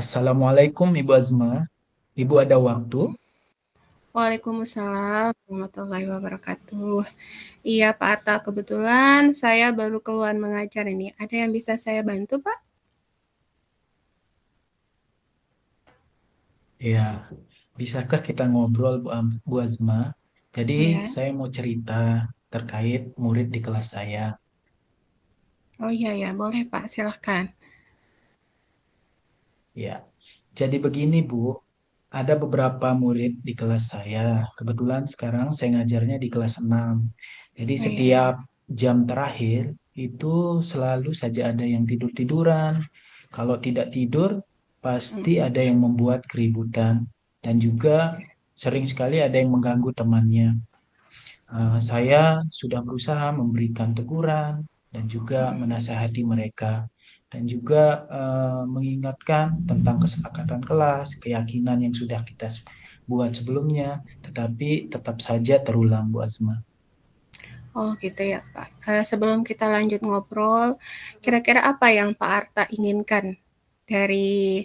Assalamualaikum Ibu Azma. Ibu ada waktu? Waalaikumsalam warahmatullahi wabarakatuh. Iya Pak Arta, kebetulan saya baru keluar mengajar ini. Ada yang bisa saya bantu Pak? Ya, bisakah kita ngobrol Bu Azma? Jadi Iya. saya mau cerita terkait murid di kelas saya. Oh iya ya, boleh Pak, silahkan. Ya, jadi begini Bu, ada beberapa murid di kelas saya. Kebetulan sekarang saya ngajarnya di kelas 6. Jadi Oh iya ya. setiap jam terakhir itu selalu saja ada yang tidur-tiduran. Kalau tidak tidur, pasti Mm, ada yang membuat keributan. Dan juga sering sekali ada yang mengganggu temannya. Saya sudah berusaha memberikan teguran dan juga menasihati mereka. Dan juga mengingatkan tentang kesepakatan kelas, keyakinan yang sudah kita buat sebelumnya, tetapi tetap saja terulang, Bu Azma. Oh gitu ya Pak. Sebelum kita lanjut ngobrol, kira-kira apa yang Pak Arta inginkan dari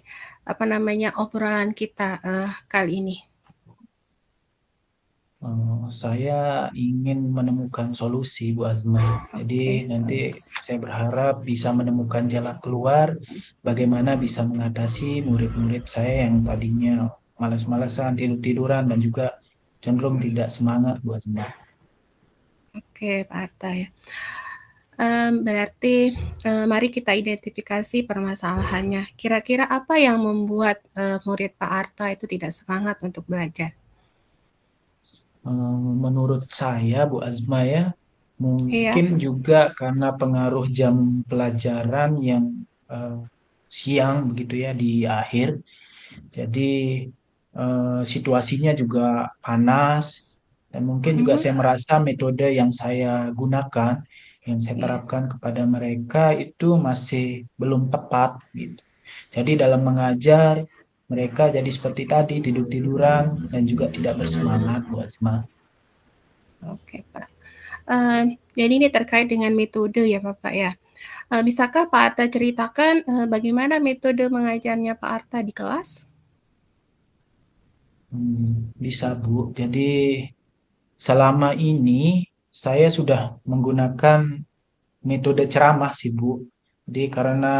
obrolan kita kali ini? Saya ingin menemukan solusi, Bu Azma. Jadi Oke, nanti solusi. saya berharap bisa menemukan jalan keluar, bagaimana bisa mengatasi murid-murid saya yang tadinya malas-malasan, tidur-tiduran, dan juga cenderung tidak semangat, Bu Azma. Oke, Pak Arta ya. Berarti, mari kita identifikasi permasalahannya. Kira-kira apa yang membuat, murid Pak Arta itu tidak semangat untuk belajar? Menurut saya, Bu Azma ya, Iya, mungkin juga karena pengaruh jam pelajaran yang eh, siang begitu ya di akhir. Jadi situasinya juga panas dan mungkin juga mhm, saya merasa metode yang saya gunakan, yang saya iya, terapkan kepada mereka itu masih belum tepat gitu. Jadi dalam mengajar mereka jadi seperti tadi tidur-tiduran dan juga tidak bersemangat, Bu Azma. oke, Pak. Jadi ini terkait dengan metode ya, Bapak, ya. Bisakah Pak Arta ceritakan, bagaimana metode mengajarnya Pak Arta di kelas? Bisa Bu. Jadi selama ini saya sudah menggunakan metode ceramah sih Bu. Jadi karena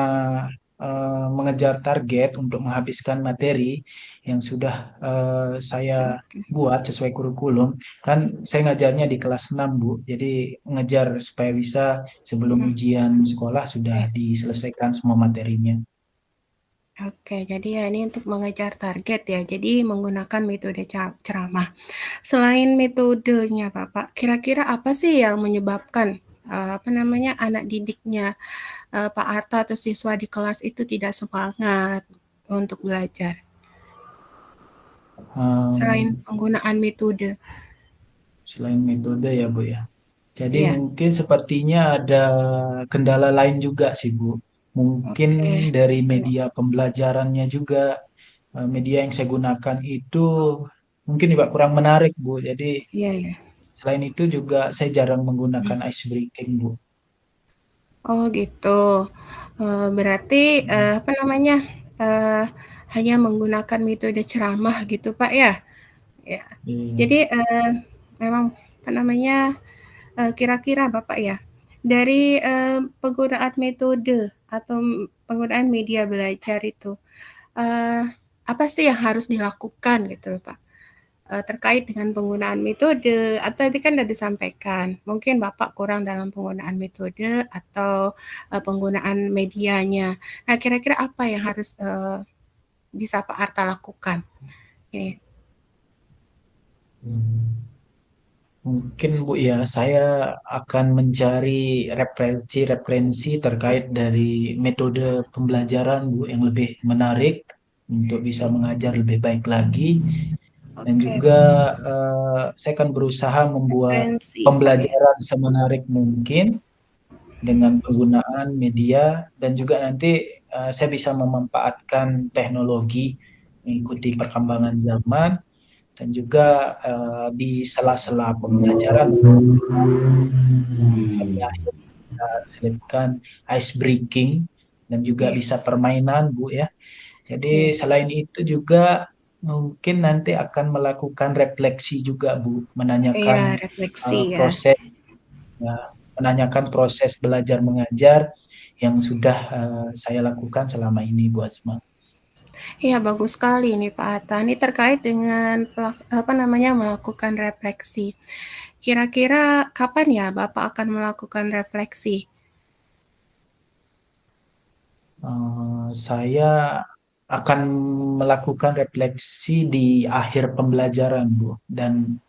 mengejar target untuk menghabiskan materi yang sudah saya Oke, buat sesuai kurikulum, kan saya ngajarnya di kelas 6 Bu. Jadi mengejar supaya bisa sebelum mhm, ujian sekolah sudah baik. diselesaikan semua materinya. Oke, jadi ya ini untuk mengejar target ya, jadi menggunakan metode ceramah. Selain metodenya, Bapak, kira-kira apa sih yang menyebabkan, anak didiknya, Pak Arta atau siswa di kelas itu tidak semangat untuk belajar, selain Em, penggunaan metode? Selain metode ya Bu ya. Jadi Iya, mungkin sepertinya ada kendala lain juga sih Bu. Mungkin oke, dari iya, media pembelajarannya juga, media yang saya gunakan itu mungkin juga kurang menarik Bu. Jadi iya iya. selain itu juga saya jarang menggunakan ice breaking Bu. Oh gitu, berarti, Hmm, eee, hanya menggunakan metode ceramah gitu, Pak, ya? Ya. iya. Jadi, memang, apa namanya, kira-kira Bapak ya, dari, penggunaan metode atau penggunaan media belajar itu, eee, apa sih yang harus dilakukan gitu loh, Pak? Terkait dengan penggunaan metode atau tadi kan sudah disampaikan, mungkin Bapak kurang dalam penggunaan metode atau, penggunaan medianya. Nah, kira-kira apa yang harus, bisa Pak Arta lakukan? Ini. Hmm. Mungkin Bu ya, saya akan mencari referensi-referensi terkait dari metode pembelajaran Bu yang lebih menarik untuk bisa mengajar lebih baik lagi. Dan Oke, juga saya akan berusaha membuat referensi, Pak, ya? pembelajaran semenarik mungkin dengan penggunaan media dan juga nanti saya bisa memanfaatkan teknologi mengikuti Oke. perkembangan zaman dan juga di sela-sela pembelajaran sampai akhir kita selipkan ice breaking dan juga Iya. bisa permainan Bu ya. Jadi Iya, selain itu juga mungkin nanti akan melakukan refleksi juga Bu, iya, menanyakan refleksi ya. proses ya, menanyakan proses belajar mengajar yang sudah saya lakukan selama ini Bu Asma. Iya, bagus sekali nih Pak Atta. Ini terkait dengan melakukan refleksi. Kira-kira kapan ya Bapak akan melakukan refleksi? Saya akan melakukan refleksi di akhir pembelajaran Bu, dan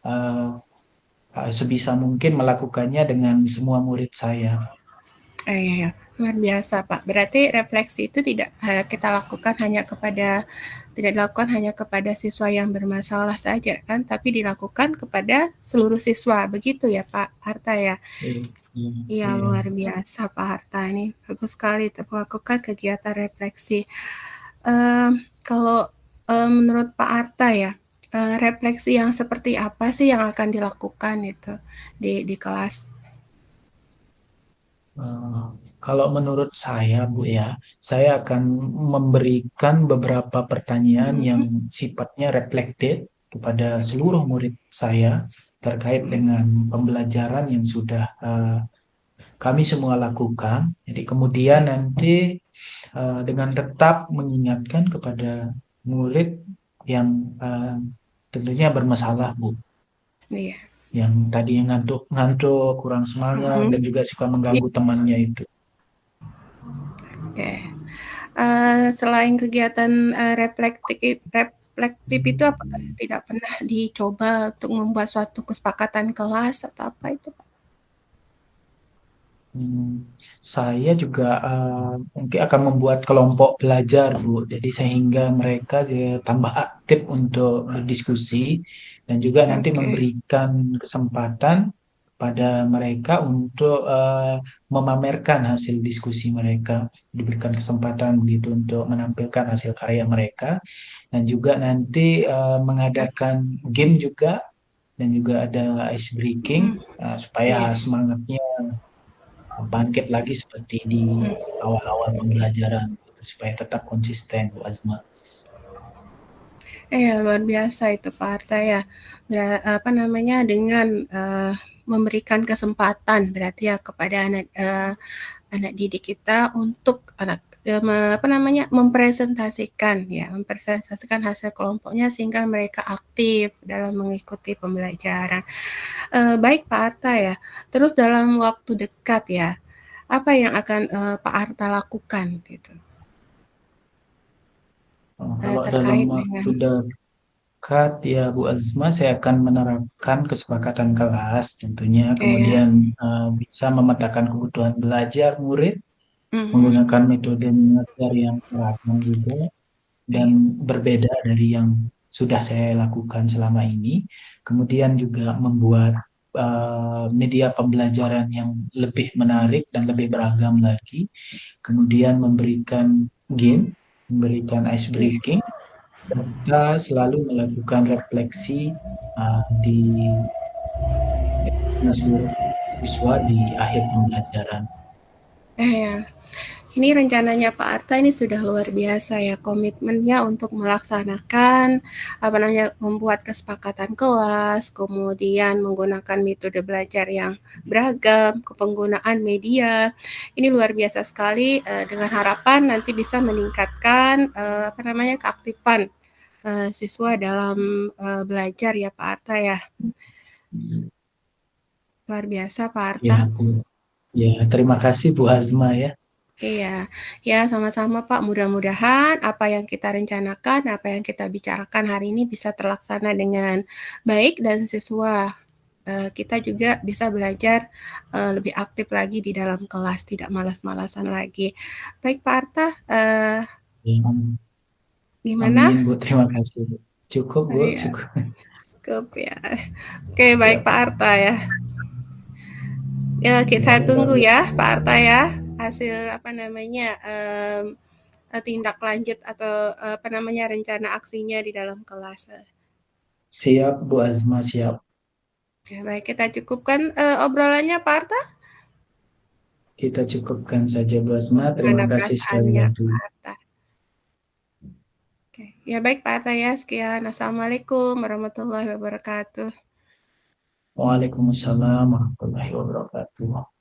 sebisa mungkin melakukannya dengan semua murid saya. Iya, iya, luar biasa Pak. Berarti refleksi itu kita lakukan tidak dilakukan hanya kepada siswa yang bermasalah saja kan, tapi dilakukan kepada seluruh siswa. Begitu ya Pak Harta ya? Iya, Iya, iya. luar biasa Pak Harta ini. Bagus sekali melakukan kegiatan refleksi. Kalau menurut Pak Harta ya, refleksi yang seperti apa sih yang akan dilakukan itu di kelas? Eh, Kalau menurut saya, Bu ya, saya akan memberikan beberapa pertanyaan yang Mhm, sifatnya reflected kepada seluruh murid saya terkait dengan pembelajaran yang sudah kami semua lakukan. Jadi kemudian nanti dengan tetap mengingatkan kepada murid yang tentunya bermasalah, Bu, iya. yang tadinya ngantuk-ngantuk, kurang semangat, Mhm, dan juga suka iya, mengganggu temannya itu. oke. Selain kegiatan, reflektif itu apakah tidak pernah dicoba untuk membuat suatu kesepakatan kelas atau apa itu, Pak? Hmm, saya juga mungkin akan membuat kelompok belajar, Bu. Jadi sehingga mereka tambah aktif untuk berdiskusi dan juga nanti Oke, memberikan kesempatan pada mereka untuk memamerkan hasil diskusi mereka, diberikan kesempatan begitu untuk menampilkan hasil karya mereka dan juga nanti oke, mengadakan game juga dan juga ada ice breaking mhm, supaya iya, semangatnya bangkit lagi seperti di mhm, awal-awal oke. pembelajaran gitu, supaya tetap konsisten Bu Azma. Iya, luar biasa itu Pak Harta ya. Dengan, memberikan kesempatan berarti ya kepada anak didik kita untuk mempresentasikan hasil kelompoknya sehingga mereka aktif dalam mengikuti pembelajaran. Baik Pak Arta ya. Terus dalam waktu dekat ya, apa yang akan Pak Arta lakukan gitu Kalau dalam terkait dengan waktu dekat ya Bu Azma, saya akan menerapkan kesepakatan kelas tentunya, ya, kemudian bisa memetakan kebutuhan belajar murid mhm, menggunakan metode mengajar yang beragam juga dan iya, berbeda dari yang sudah saya lakukan selama ini. Kemudian juga membuat media pembelajaran yang lebih menarik dan lebih beragam lagi. Kemudian memberikan game, memberikan ice iya. breaking, serta selalu melakukan refleksi di seluruh siswa di akhir pembelajaran. Ya. Ini rencananya Pak Arta ini sudah luar biasa ya komitmennya untuk melaksanakan membuat kesepakatan kelas, kemudian menggunakan metode belajar yang beragam, penggunaan media. Ini luar biasa sekali dengan harapan nanti bisa meningkatkan keaktifan siswa dalam belajar ya Pak Arta ya. Luar biasa Pak Arta. Ya, Bu. Ya, terima kasih Bu Azma ya. Iya, ya sama-sama Pak. Mudah-mudahan apa yang kita rencanakan, apa yang kita bicarakan hari ini bisa terlaksana dengan baik dan siswa kita juga bisa belajar lebih aktif lagi di dalam kelas, tidak malas-malasan lagi. Baik Pak Arta, Ya, gimana? amin Bu, terima kasih Bu. Cukup Bu, Iya, cukup. cukup ya. Oke, baik Ya, Pak Arta ya. Ya, ya saya udah tunggu Bu. ya Pak Arta ya hasil tindak lanjut atau rencana aksinya di dalam kelas. Siap Bu Azma, siap. Oke, baik kita cukupkan obrolannya Pak Arta. Kita cukupkan saja Bu Azma. Terima Gimana kasih sekali perasaannya lagi. Pak Arta? Ya baik Pak Atta ya, sekian. Assalamualaikum warahmatullahi wabarakatuh. Waalaikumsalam warahmatullahi wabarakatuh.